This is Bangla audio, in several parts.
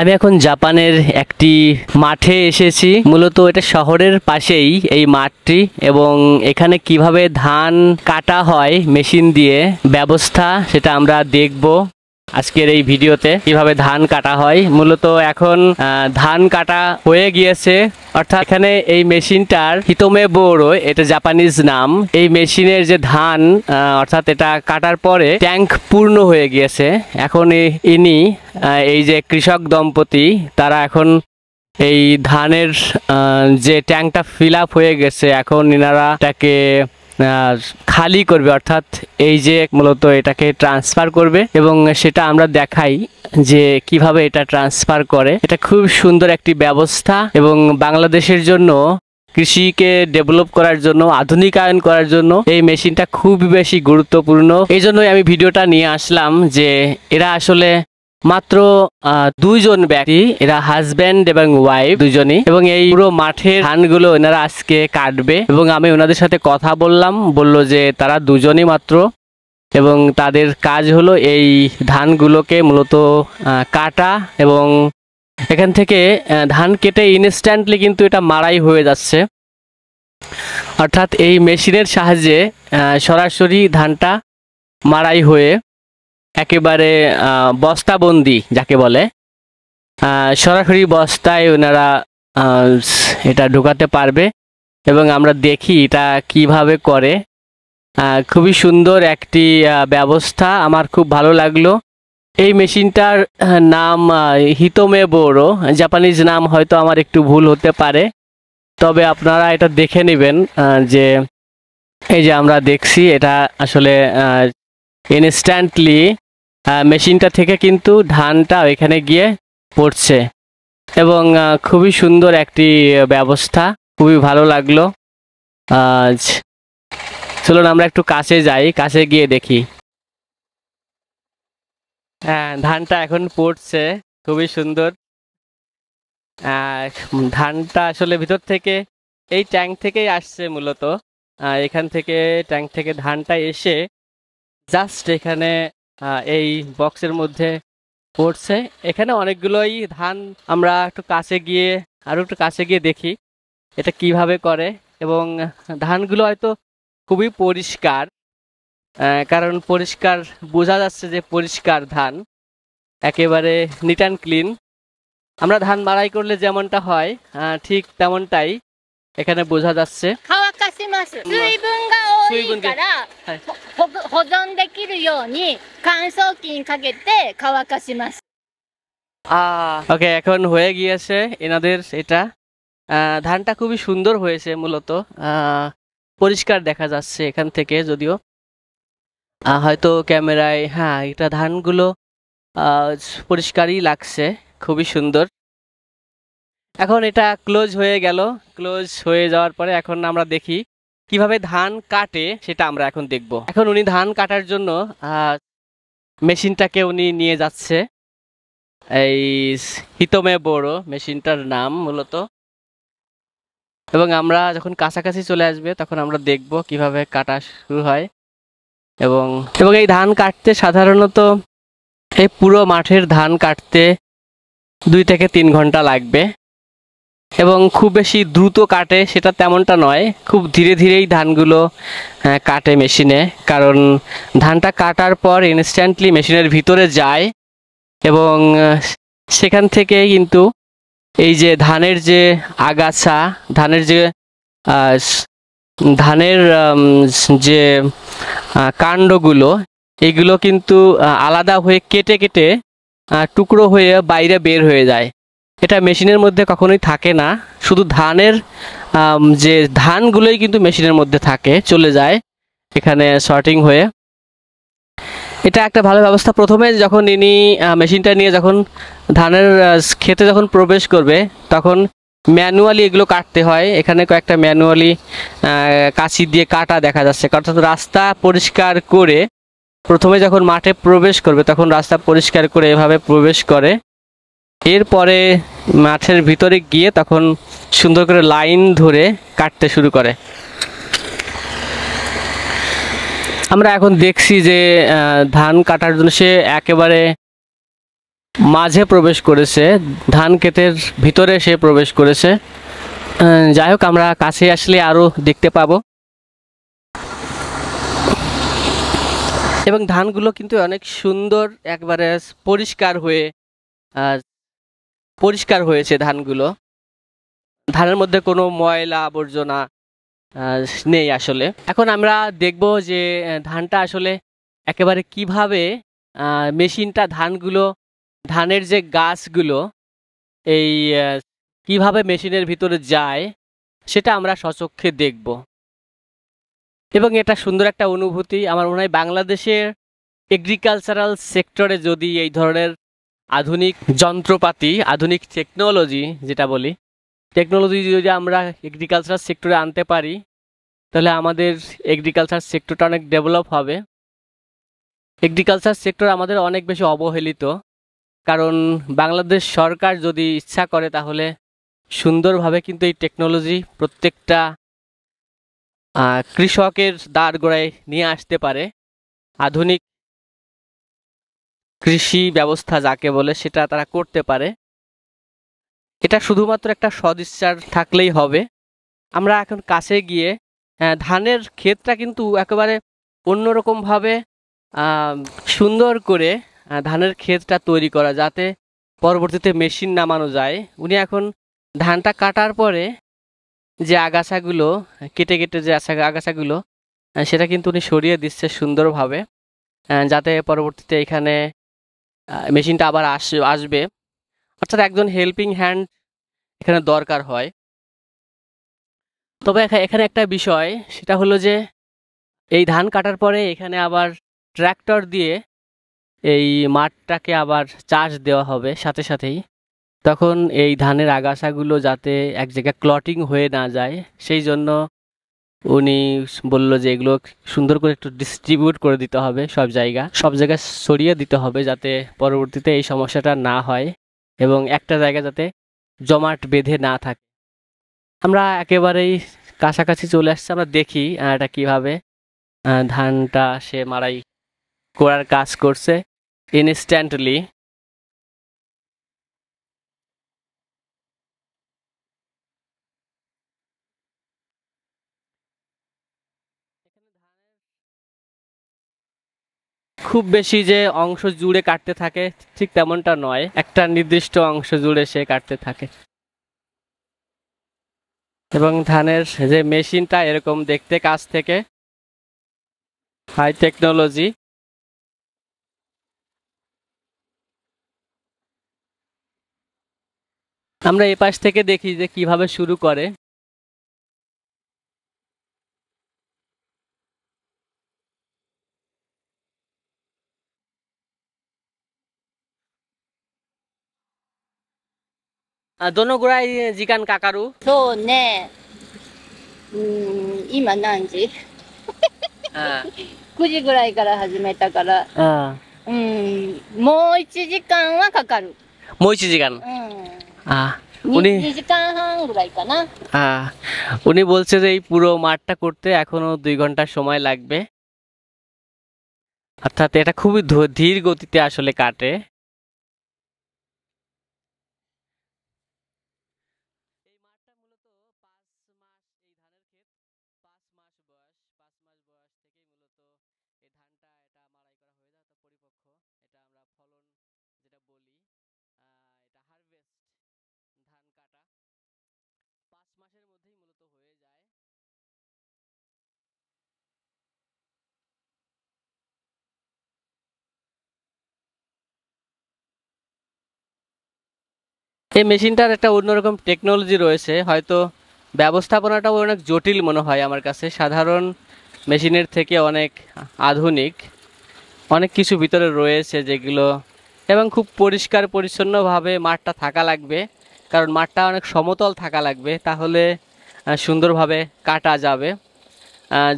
আমি এখন জাপানের একটি মাঠে এসেছি। মূলত এটা শহরের পাশেই এই মাঠটি, এবং এখানে কিভাবে ধান কাটা হয় মেশিন দিয়ে ব্যবস্থা সেটা আমরা দেখব আজকের এই ভিডিওতে। কিভাবে ধান কাটা হয়, মূলত এখন ধান কাটা হয়ে গিয়েছে, অর্থাৎ এখানে এই মেশিনটার হিতোমে বোরো, এটা জাপানিজ নাম। এই মেশিনের যে ধান অর্থাৎ এটা কাটার পরে ট্যাঙ্ক পূর্ণ হয়ে গিয়েছে। এখন ইনি এই যে কৃষক দম্পতি, তারা এখন এই ধানের যে ট্যাঙ্কটা ফিল আপ হয়ে গেছে, এখন ইনারা এটাকে খালি করবে, অর্থাৎ এই যে মূলত এটাকে ট্রান্সফার করবে, এবং সেটা আমরা দেখাই যে কিভাবে এটা ট্রান্সফার করে। এটা খুব সুন্দর একটি ব্যবস্থা, এবং বাংলাদেশের জন্য কৃষিকে ডেভেলপ করার জন্য, আধুনিকায়ন করার জন্য এই মেশিনটা খুবই বেশি গুরুত্বপূর্ণ। এই জন্যই আমি ভিডিওটা নিয়ে আসলাম যে এরা আসলে মাত্র দুইজন ব্যক্তি, এরা হাজব্যান্ড এবং ওয়াইফ দুজনই, এবং এই পুরো মাঠের ধানগুলো এনারা আজকে কাটবে। এবং আমি ওনাদের সাথে কথা বললাম, বললো যে তারা দুজনই মাত্র, এবং তাদের কাজ হলো এই ধানগুলোকে মূলত কাটা, এবং এখান থেকে ধান কেটে ইনস্ট্যান্টলি কিন্তু এটা মাড়াই হয়ে যাচ্ছে, অর্থাৎ এই মেশিনের সাহায্যে সরাসরি ধানটা মাড়াই হয়ে একেবারে বস্তাবন্দি যাকে বলে, সরাসরি বস্তায় ওনারা এটা ঢোকাতে পারবে। এবং আমরা দেখি এটা কিভাবে করে। খুবই সুন্দর একটি ব্যবস্থা, আমার খুব ভালো লাগলো। এই মেশিনটার নাম হিতোমে বোরো, জাপানিজ নাম হয়তো আমার একটু ভুল হতে পারে, তবে আপনারা এটা দেখে নেবেন যে এই যে আমরা দেখছি এটা আসলে ইনস্ট্যান্টলি মেশিনটা থেকে কিন্তু ধানটা ওইখানে গিয়ে পড়ছে, এবং খুবই সুন্দর একটি ব্যবস্থা, খুবই ভালো লাগলো। চলুন আমরা একটু কাছে যাই, কাছে গিয়ে দেখি। হ্যাঁ, ধানটা এখন পড়ছে, খুবই সুন্দর। ধানটা আসলে ভিতর থেকে এই ট্যাঙ্ক থেকেই আসছে মূলত, এখান থেকে ট্যাঙ্ক থেকে ধানটা এসে জাস্ট এখানে এই বক্সের মধ্যে পড়ছে। এখানে অনেকগুলোই ধান, আমরা একটু কাছে গিয়ে দেখি এটা কিভাবে করে। এবং ধানগুলো হয়তো খুবই পরিষ্কার, কারণ পরিষ্কার বোঝা যাচ্ছে যে পরিষ্কার ধান, একেবারে নিট অ্যান্ড ক্লিন। আমরা ধান মাড়াই করলে যেমনটা হয় ঠিক তেমনটাই এখানে বোঝা যাচ্ছে। ওকে, এখন হয়ে গিয়েছে এনাদের এটা। ধানটা খুবই সুন্দর হয়েছে, মূলত পরিষ্কার দেখা যাচ্ছে এখান থেকে, যদিও হয়তো ক্যামেরায় হ্যাঁ এটা ধানগুলো পরিষ্কারই লাগছে, খুবই সুন্দর। এখন এটা ক্লোজ হয়ে গেল। ক্লোজ হয়ে যাওয়ার পরে এখন আমরা দেখি কিভাবে ধান কাটে, সেটা আমরা এখন দেখব। এখন উনি ধান কাটার জন্য মেশিনটাকে উনি নিয়ে যাচ্ছে, এই হিতোমে বোরো মেশিনটার নাম মূলত। এবং আমরা যখন কাছাকাছি চলে আসবে তখন আমরা দেখব কিভাবে কাটা শুরু হয়। এবং এই ধান কাটতে সাধারণত এই পুরো মাঠের ধান কাটতে 2 থেকে 3 ঘন্টা লাগবে, এবং খুব বেশি দ্রুত কাটে সেটা তেমনটা নয়, খুব ধীরে ধীরেই ধানগুলো কাটে মেশিনে, কারণ ধানটা কাটার পর ইনস্ট্যান্টলি মেশিনের ভিতরে যায়, এবং সেখান থেকে কিন্তু এই যে ধানের যে আগাছা, ধানের যে কাণ্ডগুলো, এগুলো কিন্তু আলাদা হয়ে কেটে কেটে টুকরো হয়ে বাইরে বের হয়ে যায়। এটা মেশিনের মধ্যে কখনোই থাকে না, শুধু ধানের যে ধানগুলোই কিন্তু মেশিনের মধ্যে থাকে, চলে যায় এখানে সর্টিং হয়ে। এটা একটা ভালো ব্যবস্থা। প্রথমে যখন ইনি মেশিনটা নিয়ে যখন ধানের ক্ষেতে যখন প্রবেশ করবে তখন ম্যানুয়ালি এগুলো কাটতে হয়। এখানে কয়েকটা ম্যানুয়ালি কাঁচি দিয়ে কাটা দেখা যাচ্ছে, অর্থাৎ রাস্তা পরিষ্কার করে প্রথমে যখন মাঠে প্রবেশ করবে তখন রাস্তা পরিষ্কার করে এভাবে প্রবেশ করে, এরপরে মাঠের ভিতরে গিয়ে তখন সুন্দর করে লাইন ধরে কাটতে শুরু করে। আমরা এখন দেখছি যে ধান কাটার জন্য সে একেবারে মাঝে প্রবেশ করেছে, ধান ক্ষেতের ভিতরে সে প্রবেশ করেছে। যাই হোক, আমরা কাছে আসলে আরো দেখতে পাবো। এবং ধানগুলো কিন্তু অনেক সুন্দর, একবারে পরিষ্কার হয়েছে ধানগুলো। ধানের মধ্যে কোনো ময়লা আবর্জনা নেই আসলে। এখন আমরা দেখব যে ধানটা আসলে একেবারে কিভাবে মেশিনটা ধানের যে গাছগুলো এই কিভাবে মেশিনের ভিতরে যায় সেটা আমরা সচক্ষে দেখব। এবং এটা সুন্দর একটা অনুভূতি। আমার মনে হয় বাংলাদেশের এগ্রিকালচারাল সেক্টরে যদি এই ধরনের আধুনিক যন্ত্রপাতি, আধুনিক টেকনোলজি যেটা বলি, টেকনোলজি যদি আমরা এগ্রিকালচারাল সেক্টরে আনতে পারি তাহলে আমাদের এগ্রিকালচার সেক্টরটা অনেক ডেভেলপ হবে। এগ্রিকালচার সেক্টর আমাদের অনেক বেশি অবহেলিত, কারণ বাংলাদেশ সরকার যদি ইচ্ছা করে তাহলে সুন্দরভাবে কিন্তু এই টেকনোলজি প্রত্যেকটা কৃষকের দ্বারগোড়ায় নিয়ে আসতে পারে। আধুনিক কৃষি ব্যবস্থা যাকে বলে সেটা তারা করতে পারে। এটা শুধুমাত্র একটা সদিচ্ছার থাকলেই হবে। আমরা এখন কাছে গিয়ে ধানের ক্ষেতটা কিন্তু একেবারে অন্যরকমভাবে সুন্দর করে ধানের ক্ষেতটা তৈরি করা, যাতে পরবর্তীতে মেশিন নামানো যায়। উনি এখন ধানটা কাটার পরে যে আগাছাগুলো কেটে যে আগাছাগুলো সেটা কিন্তু উনি সরিয়ে দিচ্ছে সুন্দরভাবে, যাতে পরবর্তীতে এখানে মেশিনটা আবার আসবে। অর্থাৎ একজন হেল্পিং হ্যান্ড এখানে দরকার হয়। তবে এখানে একটা বিষয়, সেটা হলো যে এই ধান কাটার পরে এখানে আবার ট্র্যাক্টর দিয়ে এই মাঠটাকে আবার চাষ দেওয়া হবে সাথে সাথেই। তখন এই ধানের আগাছাগুলো যাতে এক জায়গায় ক্লটিং হয়ে না যায়, সেই জন্য উনি বলল যে এগুলো সুন্দর করে একটু ডিস্ট্রিবিউট করে দিতে হবে, সব জায়গায় ছড়িয়ে দিতে হবে, যাতে পরবর্তীতে এই সমস্যাটা না হয় এবং একটা জায়গায় যাতে জমাট বেঁধে না থাকে। আমরা একেবারেই কাছাকাছি চলে আসছি। আমরা দেখি এটা কিভাবে ধানটা সে মাড়াই করার কাজ করছে ইনস্ট্যান্টলি। খুব বেশি যে অংশ জুড়ে কাটতে থাকে ঠিক তেমনটা নয়, একটা নির্দিষ্ট অংশ জুড়ে সে কাটতে থাকে। এবং ধানের যে মেশিনটা এরকম দেখতে কাছ থেকে, হাই টেকনোলজি। আমরা এ পাশ থেকে দেখি যে কিভাবে শুরু করে।どのぐらい時間かかる？そうね。今何時？ あ 9 時ぐらいから始めたから、あもう1時間はかかる。もう1時間2時間半ぐらいかな。উনি বলছে যে এই পুরো মাঠটা করতে এখনো 2 ঘন্টা সময় লাগবে। অর্থাৎ এটা খুবই ধীর গতিতে আসলে কাটে। এই মেশিনটার একটা অন্যরকম টেকনোলজি রয়েছে, হয়তো ব্যবস্থাপনাটাও অনেক জটিল মনে হয় আমার কাছে। সাধারণ মেশিনের থেকে অনেক আধুনিক, অনেক কিছু ভিতরে রয়েছে যেগুলো, এবং খুব পরিষ্কার পরিচ্ছন্নভাবে মাঠটা থাকা লাগবে, কারণ মাঠটা অনেক সমতল থাকা লাগবে, তাহলে সুন্দরভাবে কাটা যাবে।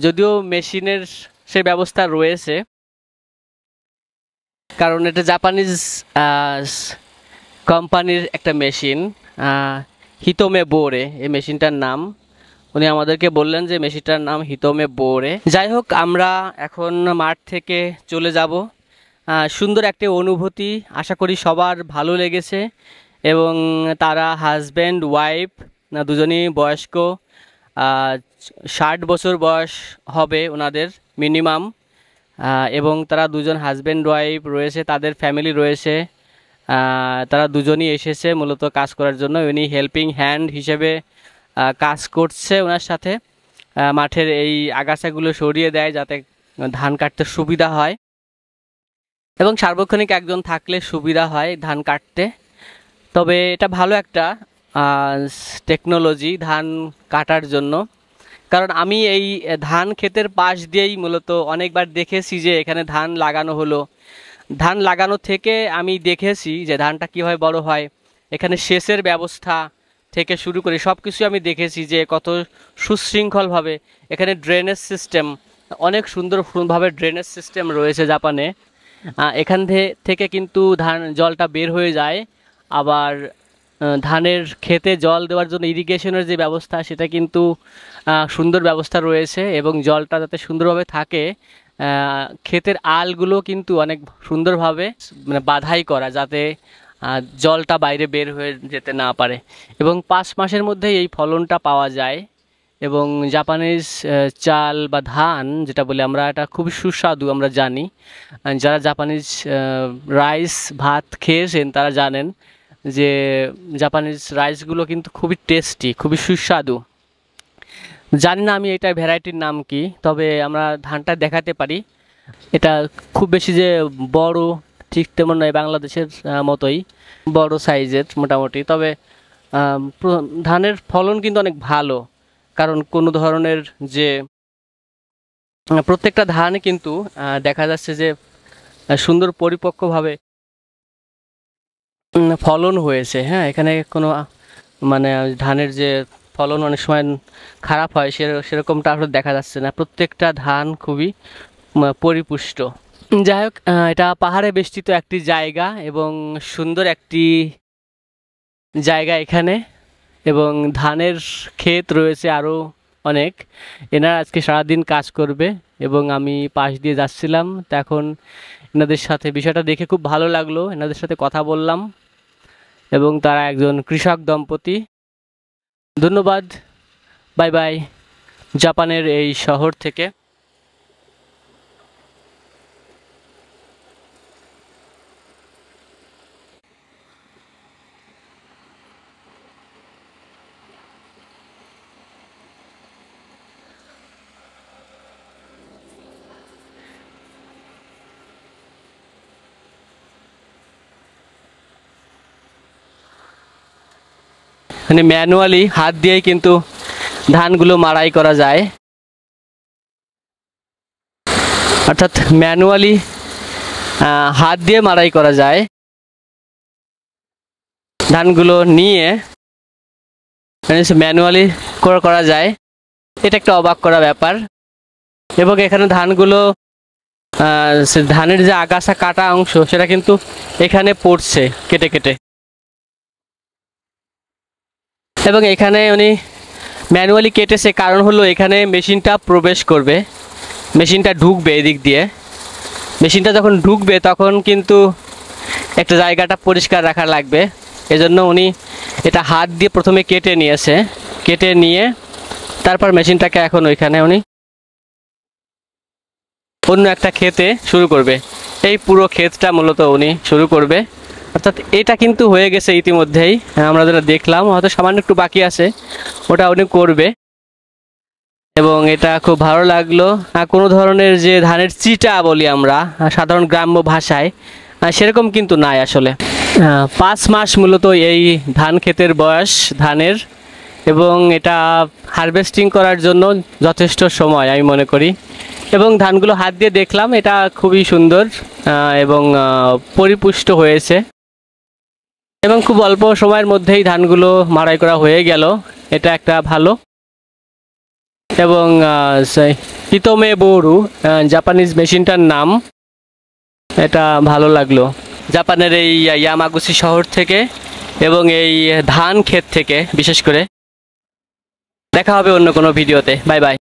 যদিও মেশিনের সে ব্যবস্থা রয়েছে, কারণ এটা জাপানিজ কোম্পানির একটা মেশিন, হিতোমে বোরে এই মেশিনটার নাম। উনি আমাদেরকে বললেন যে মেশিনটার নাম হিতোমে বোরে। যাই হোক, আমরা এখন মাঠ থেকে চলে যাব। সুন্দর একটি অনুভূতি, আশা করি সবার ভালো লেগেছে। এবং তারা হাজব্যান্ড ওয়াইফ দুজনই বয়স্ক, 60 বছর বয়স হবে ওনাদের মিনিমাম। এবং তারা দুজন হাজব্যান্ড ওয়াইফ রয়েছে, তাদের ফ্যামিলি রয়েছে। তারা দুজনই এসেছে মূলত কাজ করার জন্য। উনি হেল্পিং হ্যান্ড হিসেবে কাজ করছে ওনার সাথে। মাঠের এই আগাছাগুলো সরিয়ে দেয় যাতে ধান কাটতে সুবিধা হয়, এবং সার্বক্ষণিক একজন থাকলে সুবিধা হয় ধান কাটতে। তবে এটা ভালো একটা টেকনোলজি ধান কাটার জন্য, কারণ আমি এই ধান ক্ষেতের পাশ দিয়েই মূলত অনেকবার দেখেছি যে এখানে ধান লাগানো হলো। ধান লাগানো থেকে আমি দেখেছি যে ধানটা কীভাবে বড় হয়, এখানে সেচের ব্যবস্থা থেকে শুরু করে সব কিছু আমি দেখেছি যে কত সুশৃঙ্খলভাবে এখানে ড্রেনেজ সিস্টেম, অনেক সুন্দরভাবে ড্রেনেজ সিস্টেম রয়েছে জাপানে। এখান থেকে কিন্তু জলটা বের হয়ে যায়। আবার ধানের ক্ষেতে জল দেওয়ার জন্য ইরিগেশনের যে ব্যবস্থা সেটা কিন্তু সুন্দর ব্যবস্থা রয়েছে, এবং জলটা যাতে সুন্দরভাবে থাকে ক্ষেতের আলগুলো কিন্তু অনেক সুন্দরভাবে মানে বাধাই করা, যাতে জলটা বাইরে বের হয়ে যেতে না পারে। এবং 5 মাসের মধ্যেই এই ফলনটা পাওয়া যায়। এবং জাপানিজ চাল বা ধান যেটা বলি আমরা, এটা খুবই সুস্বাদু আমরা জানি। যারা জাপানিজ রাইস ভাত খেয়েছেন তারা জানেন যে জাপানিজ রাইসগুলো কিন্তু খুবই টেস্টি, খুবই সুস্বাদু। জানি না আমি এটা ভ্যারাইটির নাম কি, তবে আমরা ধানটা দেখাতে পারি। এটা খুব বেশি যে বড় ঠিক তেমন নয়, বাংলাদেশের মতোই বড় সাইজের মোটামুটি। তবে ধানের ফলন কিন্তু অনেক ভালো, কারণ কোনো ধরনের যে প্রত্যেকটা ধান কিন্তু দেখা যাচ্ছে যে সুন্দর পরিপক্কভাবে ফলন হয়েছে। হ্যাঁ, এখানে কোনো মানে ধানের যে ফলন অনেক সময় খারাপ হয় সেরকমটা আসলে দেখা যাচ্ছে না, প্রত্যেকটা ধান খুবই পরিপুষ্ট। যাই হোক, এটা পাহাড়ে বেষ্টিত একটি জায়গা এবং সুন্দর একটি জায়গা এখানে, এবং ধানের ক্ষেত রয়েছে আরও অনেক। এনারা আজকে সারাদিন কাজ করবে এবং আমি পাশ দিয়ে যাচ্ছিলাম, তো এখন এনাদের সাথে বিষয়টা দেখে খুব ভালো লাগলো, এনাদের সাথে কথা বললাম। এবং তারা একজন কৃষক দম্পতি। ধন্যবাদ, বাই বাই জাপানের এই শহর থেকে। মানে ম্যানুয়ালি হাত দিয়েই কিন্তু ধানগুলো মাড়াই করা যায়, অর্থাৎ ম্যানুয়ালি হাত দিয়ে মাড়াই করা যায়। ধানগুলো নিয়ে ম্যানুয়ালি করা যায়, এটা একটা অবাক করা ব্যাপার। এবং এখানে ধানগুলো ধানের যে আগাছা কাটা অংশ সেটা কিন্তু এখানে পড়ছে কেটে কেটে, এবং এখানে উনি ম্যানুয়ালি কেটেছে, কারণ হলো এখানে মেশিনটা প্রবেশ করবে, মেশিনটা ঢুকবে এদিক দিয়ে। মেশিনটা যখন ঢুকবে তখন কিন্তু একটা জায়গাটা পরিষ্কার রাখা লাগবে, এজন্য উনি এটা হাত দিয়ে প্রথমে কেটে নিয়েছে। কেটে নিয়ে তারপর মেশিনটাকে এখন ওইখানে উনি অন্য একটা ক্ষেতে শুরু করবে। এই পুরো ক্ষেতটা মূলত উনি শুরু করবে, অর্থাৎ এটা কিন্তু হয়ে গেছে ইতিমধ্যেই, আমরা যেটা দেখলাম, হয়তো সামান্য একটু বাকি আছে, ওটা উনি করবে। এবং এটা খুব ভালো লাগলো। কোনো ধরনের যে ধানের চিটা বলি আমরা সাধারণ গ্রাম্য ভাষায়, সেরকম কিন্তু নাই আসলে। 5 মাস মূলত এই ধান ক্ষেতের বয়স ধানের, এবং এটা হারভেস্টিং করার জন্য যথেষ্ট সময় আমি মনে করি। এবং ধানগুলো হাত দিয়ে দেখলাম, এটা খুবই সুন্দর এবং পরিপুষ্ট হয়েছে, এবং খুব অল্প সময়ের মধ্যেই ধানগুলো মাড়াই করা হয়ে গেল, এটা একটা ভালো। এবং ইতোমে বোরু জাপানিজ মেশিনটার নাম, এটা ভালো লাগলো জাপানের এই ইয়ামাগুচি শহর থেকে এবং এই ধান ক্ষেত থেকে বিশেষ করে। দেখা হবে অন্য কোনো ভিডিওতে, বাই বাই।